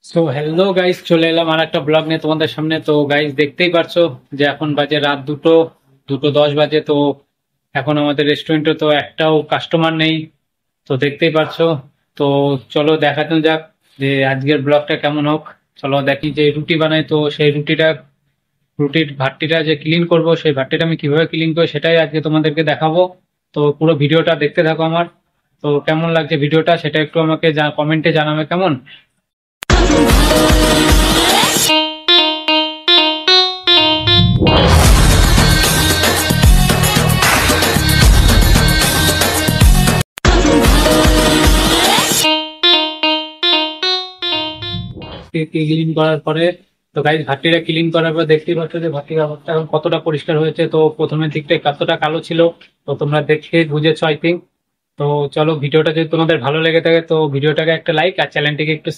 So hello guys, চলে এলাম আর একটা ব্লগ নিয়ে তোমাদের সামনে। তো গাইস, দেখতেই পারছো যে এখন বাজে রাত 2:10 বাজে। তো এখন আমাদের রেস্টুরেন্টে তো একটাও কাস্টমার নেই। তো দেখতেই পারছো। তো চলো দেখানো যাক যে আজকের ব্লগটা কেমন হোক। চলো দেখি, যে রুটি বানাই তো সেই রুটির ভাট্টিটা যে ক্লিন করব, সেই ভাট্টিটা আমি কিভাবে ক্লিন করি সেটাই আজকে তোমাদেরকে দেখাবো। তো পুরো ভিডিওটা দেখতে থাকো আমার। তো কেমন লাগছে ভিডিওটা সেটা একটু আমাকে কমেন্টে জানাবে কেমন। ক্লিন করার পরে, তো গাইজ ভাট্টিটা ক্লিন করার পর দেখতেই পাচ্ছ যে ভাট্টির অবস্থা এখন কতটা পরিষ্কার হয়েছে। তো প্রথমের দিকটা কতটা কালো ছিল, তো তোমরা দেখে বুঝেছো আই থিঙ্ক। তো চলো, ভিডিওটা যদি তোমাদের ভালো লেগে থাকে তো ভিডিওটাকে একটা লাইক আর চ্যানেলটিকে একটু